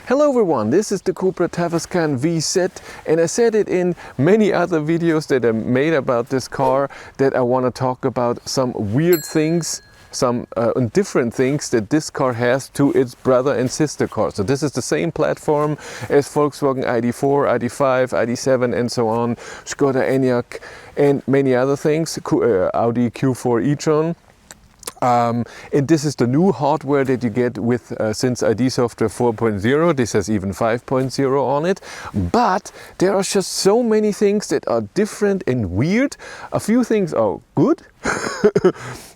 Hello everyone, this is the Cupra Tavascan VZ, and I said it in many other videos that I made about this car that I want to talk about some weird things, some different things that this car has to its brother and sister car. So this is the same platform as Volkswagen ID4, ID5, ID7 and so on, Skoda Enyaq and many other things, Audi Q4 e-tron. And this is the new hardware that you get with since ID software 4.0. This has even 5.0 on it. But there are just so many things that are different and weird. A few things are good.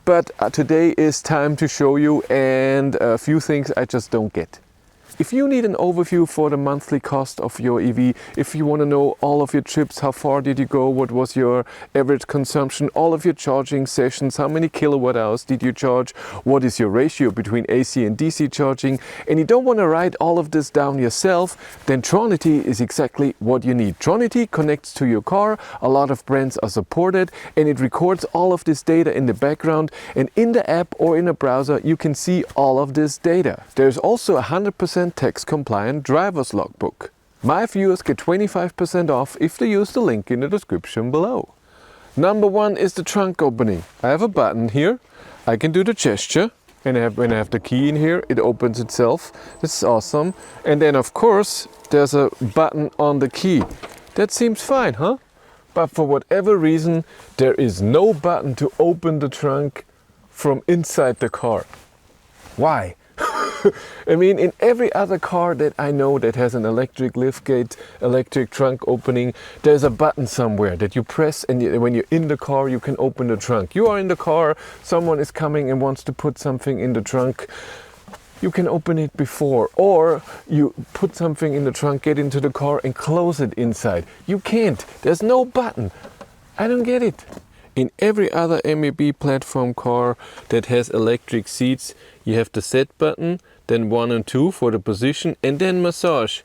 But today is time to show you, and a few things I just don't get. If you need an overview for the monthly cost of your EV, if you want to know all of your trips, how far did you go, what was your average consumption, all of your charging sessions, how many kilowatt hours did you charge, what is your ratio between AC and DC charging, and you don't want to write all of this down yourself, then Tronity is exactly what you need. Tronity connects to your car, a lot of brands are supported, and it records all of this data in the background, and in the app or in a browser you can see all of this data. There's also a 100% tax-compliant driver's logbook. My viewers get 25% off if they use the link in the description below. Number one is the trunk opening. I have a button here. I can do the gesture, and when I have the key in here, it opens itself. This is awesome. And then of course there's a button on the key. That seems fine, huh? But for whatever reason there is no button to open the trunk from inside the car. Why? I mean, in every other car that I know that has an electric liftgate, electric trunk opening, there's a button somewhere that you press, and when you're in the car you can open the trunk. You are in the car, someone is coming and wants to put something in the trunk, you can open it before, or you put something in the trunk, get into the car and close it inside. You can't, there's no button. I don't get it. In every other MEB platform car that has electric seats, you have the set button, then 1 and 2 for the position, and then massage.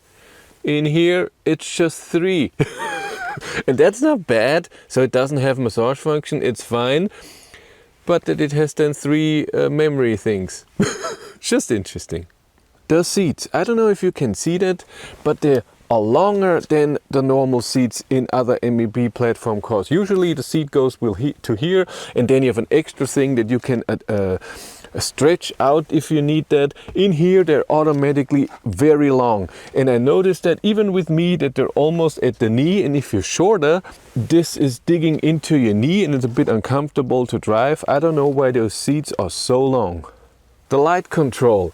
In here it's just 3. And that's not bad, so it doesn't have massage function, it's fine. But that it has then 3 memory things. Just interesting. The seats, I don't know if you can see that, but they're longer than the normal seats in other MEB platform cars. Usually the seat goes to here, and then you have an extra thing that you can stretch out if you need that. In here they're automatically very long, and I noticed that even with me that they're almost at the knee, and if you're shorter this is digging into your knee and it's a bit uncomfortable to drive. I don't know why those seats are so long. The light control.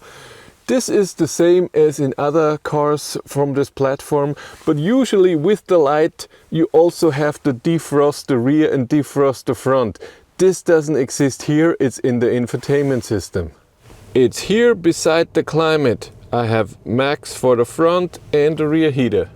This is the same as in other cars from this platform, but usually with the light you also have to defrost the rear and defrost the front. This doesn't exist here, it's in the infotainment system. It's here beside the climate. I have max for the front and the rear heater.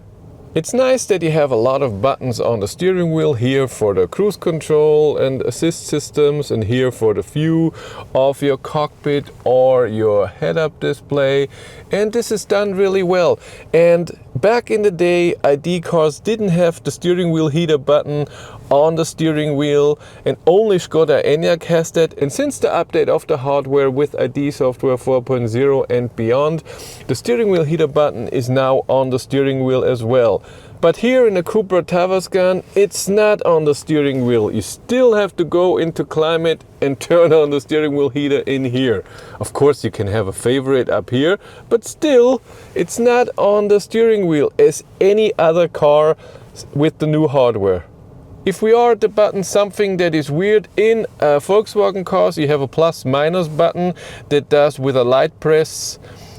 It's nice that you have a lot of buttons on the steering wheel, here for the cruise control and assist systems, and here for the view of your cockpit or your head-up display, and this is done really well. And back in the day ID cars didn't have the steering wheel heater button on the steering wheel, and only Skoda Enyaq has that. And since the update of the hardware with ID software 4.0 and beyond, the steering wheel heater button is now on the steering wheel as well. But here in the Cupra Tavascan it's not on the steering wheel. You still have to go into climate and turn on the steering wheel heater in here. Of course you can have a favorite up here, but still it's not on the steering wheel as any other car with the new hardware. If we are at the button, something that is weird, in Volkswagen cars you have a plus-minus button that does with a light press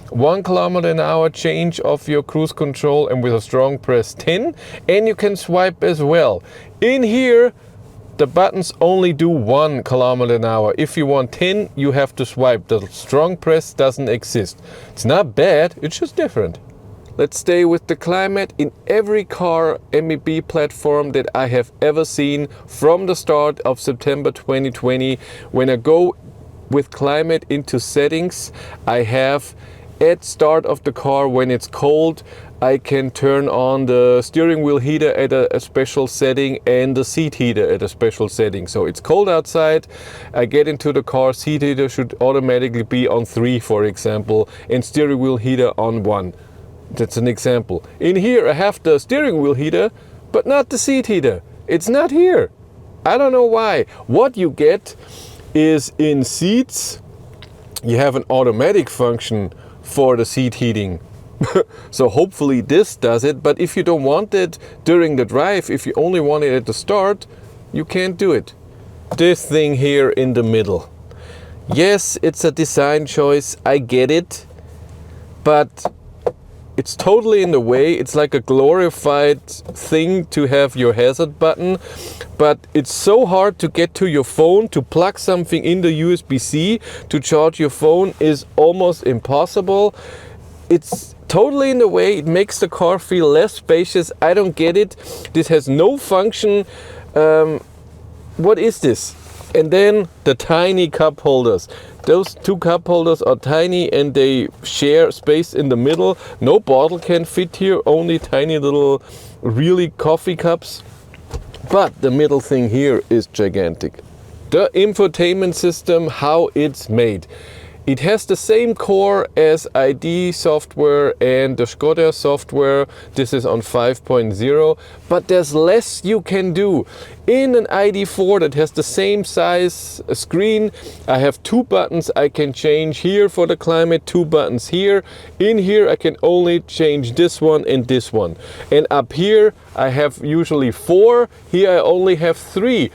1 km/h change of your cruise control, and with a strong press 10, and you can swipe as well. In here the buttons only do 1 km/h. If you want 10 you have to swipe. The strong press doesn't exist. It's not bad, it's just different. Let's stay with the climate. In every car MEB platform that I have ever seen from the start of September 2020, when I go with climate into settings, I have at start of the car, when it's cold, I can turn on the steering wheel heater at a special setting and the seat heater at a special setting. So it's cold outside, I get into the car, seat heater should automatically be on 3 for example, and steering wheel heater on 1. That's an example. In here I have the steering wheel heater, but not the seat heater. It's not here. I don't know why. What you get is in seats, you have an automatic function for the seat heating. So hopefully this does it, but if you don't want it during the drive, if you only want it at the start, you can't do it. This thing here in the middle. Yes, it's a design choice, I get it, but it's totally in the way. It's like a glorified thing to have your hazard button, but it's so hard to get to your phone. To plug something in the USB-C to charge your phone is almost impossible. It's totally in the way. It makes the car feel less spacious. I don't get it. This has no function. What is this? And then the tiny cup holders. Those two cup holders are tiny and they share space in the middle. No bottle can fit here, only tiny little really coffee cups. But the middle thing here is gigantic. The infotainment system, how it's made. It has the same core as ID software and the Skoda software. This is on 5.0, but there's less you can do. In an ID4 that has the same size screen, I have two buttons I can change here for the climate, two buttons here. In here I can only change this one and this one. And up here I have usually four, here I only have three.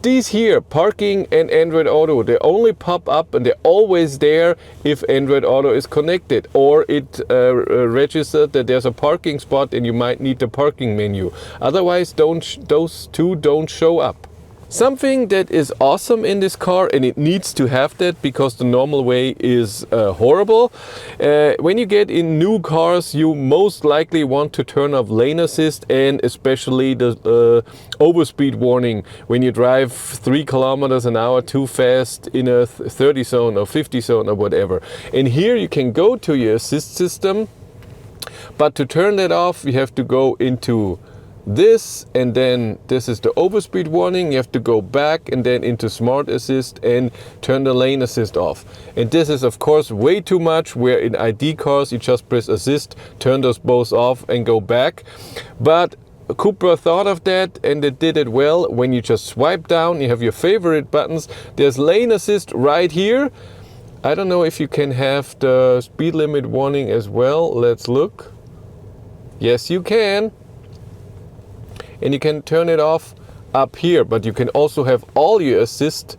These here, parking and Android Auto, they only pop up and they're always there if Android Auto is connected, or it registered that there's a parking spot and you might need the parking menu. Otherwise, those two don't show up. Something that is awesome in this car, and it needs to have that because the normal way is horrible. When you get in new cars, you most likely want to turn off lane assist and especially the overspeed warning when you drive 3 kilometers an hour too fast in a 30 zone or 50 zone or whatever. And here you can go to your assist system, but to turn that off, you have to go into this, and then this is the overspeed warning. You have to go back and then into smart assist and turn the lane assist off. And this is of course way too much, where in ID cars you just press assist, turn those both off and go back. But Cupra thought of that and they did it well. When you just swipe down, you have your favorite buttons. There's lane assist right here. I don't know if you can have the speed limit warning as well. Let's look. Yes, you can. And you can turn it off up here, but you can also have all your assist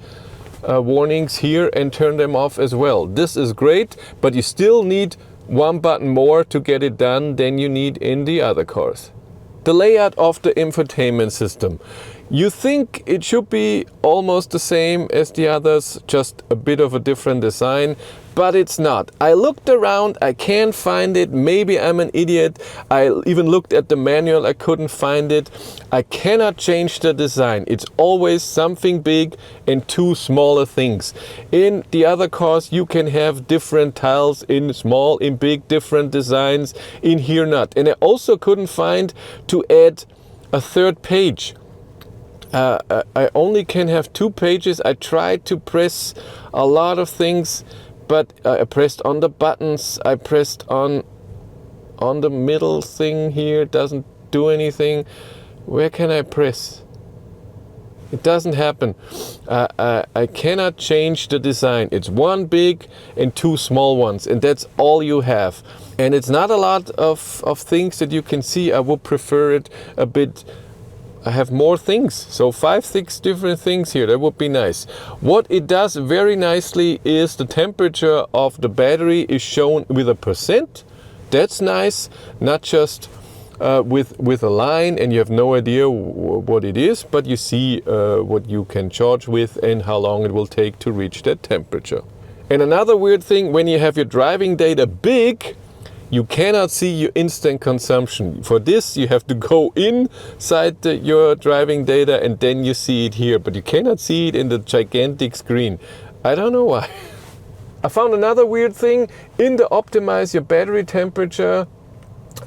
warnings here and turn them off as well. This is great, but you still need one button more to get it done than you need in the other cars. The layout of the infotainment system. You think it should be almost the same as the others, just a bit of a different design, but it's not. I looked around, I can't find it. Maybe I'm an idiot. I even looked at the manual, I couldn't find it. I cannot change the design. It's always something big and two smaller things. In the other cars, you can have different tiles in small, in big, different designs. In here, not. And I also couldn't find to add a third page. I only can have 2 pages. I tried to press a lot of things, but I pressed on the buttons. I pressed on the middle thing here. It doesn't do anything. Where can I press? It doesn't happen. I cannot change the design. It's 1 big and 2 small ones, and that's all you have. And it's not a lot of things that you can see. I would prefer it a bit. I have more things, so 5, 6 different things here. That would be nice. What it does very nicely is the temperature of the battery is shown with a %. That's nice, not just with a line and you have no idea what it is, but you see what you can charge with and how long it will take to reach that temperature. And another weird thing, when you have your driving data big, you cannot see your instant consumption. For this, you have to go inside your driving data and then you see it here, but you cannot see it in the gigantic screen. I don't know why. I found another weird thing. In the optimize your battery temperature,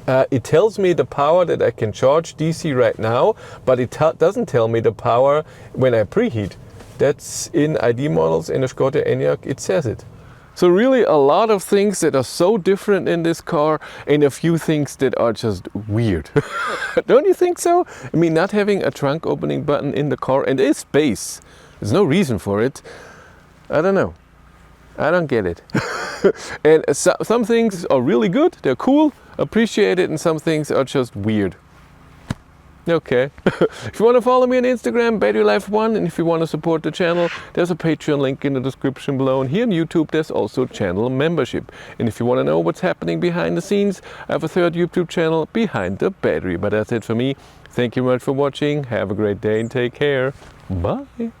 it tells me the power that I can charge DC right now, but it doesn't tell me the power when I preheat. That's in ID models in the Skoda Enyaq, it says it. So really a lot of things that are so different in this car and a few things that are just weird. Don't you think so? I mean, not having a trunk opening button in the car, and there's space. There's no reason for it. I don't know. I don't get it. And some things are really good, they're cool, appreciate it, and some things are just weird. Okay. If you want to follow me on Instagram, BatteryLife1, and if you want to support the channel, there's a Patreon link in the description below. And here on YouTube, there's also channel membership. And if you want to know what's happening behind the scenes, I have a third YouTube channel, Behind the Battery. But that's it for me. Thank you very much for watching. Have a great day and take care. Bye.